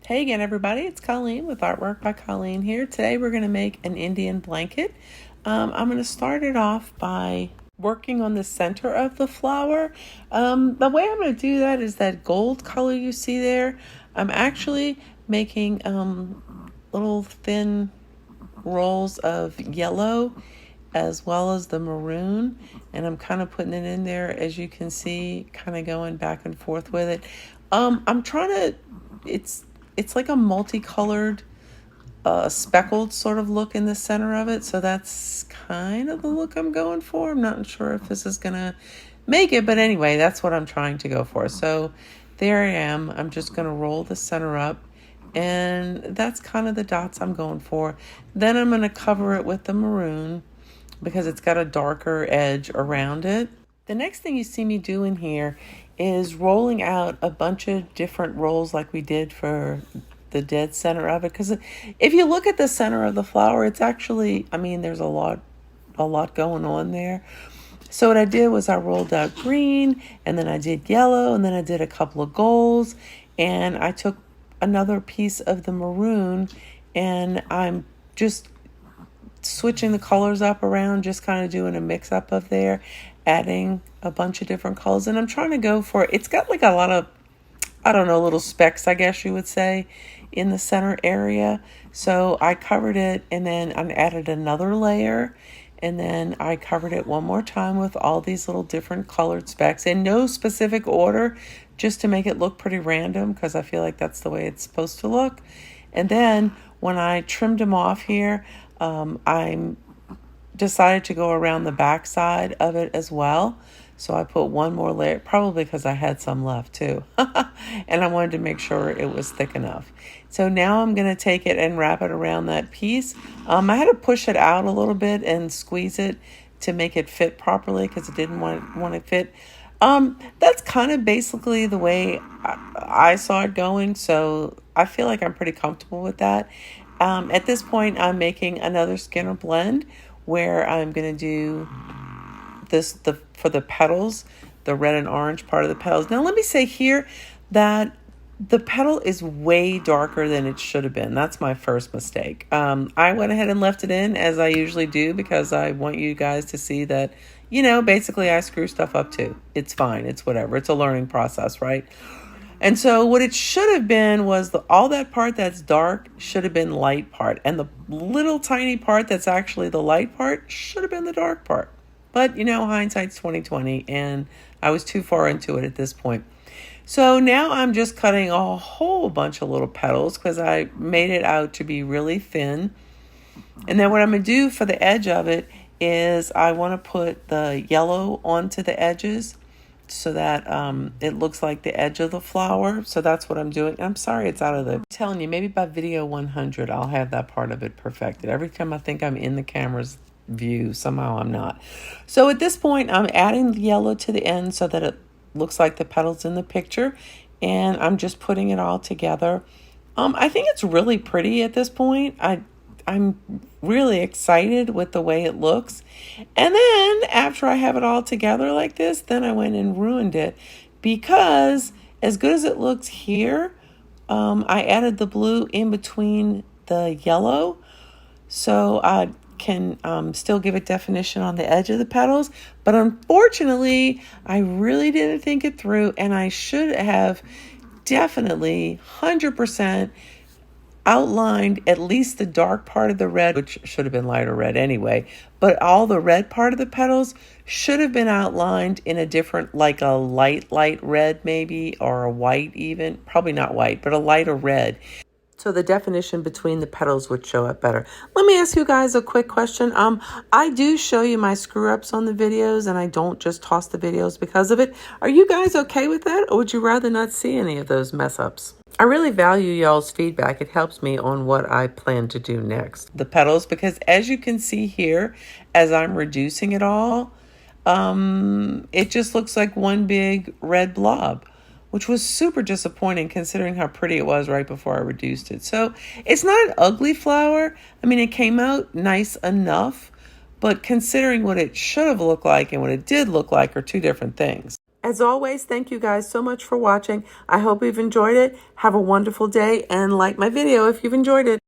Hey again, everybody. It's Colleen with Artwork by Colleen here. Today we're going to make an Indian blanket. I'm going to start it off by working on the center of the flower. The way I'm going to do that is that gold color you see there. I'm actually making little thin rolls of yellow as well as the maroon, and I'm kind of putting it in there, as you can see, kind of going back and forth with it. I'm trying to, it's like a multicolored speckled sort of look in the center of it, so that's kind of the look I'm going for. I'm not sure if this is gonna make it, but anyway, that's what I'm trying to go for. So there I am. I'm just gonna roll the center up, and that's kind of the dots I'm going for. Then I'm gonna cover it with the maroon because it's got a darker edge around it. The next thing you see me doing here is rolling out a bunch of different rolls like we did for the dead center of it. Because if you look at the center of the flower, it's actually, there's a lot going on there. So what I did was I rolled out green, and then I did yellow, and then I did a couple of golds, and I took another piece of the maroon, and I'm just switching the colors up around, just kind of doing a mix up of there, adding a bunch of different colors. And I'm trying to go for, it's got like a lot of, little specks, I guess you would say, in the center area. So I covered it, and then I added another layer, and then I covered it one more time with all these little different colored specks in no specific order, just to make it look pretty random, because I feel like that's the way it's supposed to look. And then when I trimmed them off here, I decided to go around the back side of it as well. So I put one more layer, probably because I had some left too. And I wanted to make sure it was thick enough. So now I'm going to take it and wrap it around that piece. I had to push it out a little bit and squeeze it to make it fit properly, because it didn't want it fit. That's kind of basically the way I saw it going. So I feel like I'm pretty comfortable with that. At this point, I'm making another Skinner blend where I'm going to do for the petals, the red and orange part of the petals. Now, let me say here that the petal is way darker than it should have been. That's my first mistake. I went ahead and left it in, as I usually do, because I want you guys to see that, basically I screw stuff up too. It's fine. It's whatever. It's a learning process, right? And so what it should have been was all that part that's dark should have been light part. And the little tiny part that's actually the light part should have been the dark part. But, hindsight's 2020, and I was too far into it at this point. So now I'm just cutting a whole bunch of little petals, because I made it out to be really thin. And then what I'm going to do for the edge of it is I want to put the yellow onto the edges, so that it looks like the edge of the flower. So that's what I'm doing. I'm sorry it's out of I'm telling you, maybe by video 100, I'll have that part of it perfected. Every time I think I'm in the camera's view, somehow I'm not. So at this point, I'm adding the yellow to the end so that it looks like the petals in the picture. And I'm just putting it all together. I think it's really pretty at this point. I'm really excited with the way it looks. And then after I have it all together like this, then I went and ruined it, because as good as it looks here, I added the blue in between the yellow, so I can still give it definition on the edge of the petals. But unfortunately, I really didn't think it through, and I should have definitely 100% outlined at least the dark part of the red, which should have been lighter red anyway, but all the red part of the petals should have been outlined in a different, like a light red maybe, or a white even, probably not white, but a lighter red. So the definition between the petals would show up better. Let me ask you guys a quick question. I do show you my screw ups on the videos, and I don't just toss the videos because of it. Are you guys okay with that, or would you rather not see any of those mess ups? I really value y'all's feedback. It helps me on what I plan to do next. The petals, because as you can see here, as I'm reducing it all, it just looks like one big red blob, which was super disappointing considering how pretty it was right before I reduced it. So it's not an ugly flower. It came out nice enough, but considering what it should have looked like and what it did look like are two different things. As always, thank you guys so much for watching. I hope you've enjoyed it. Have a wonderful day and like my video if you've enjoyed it.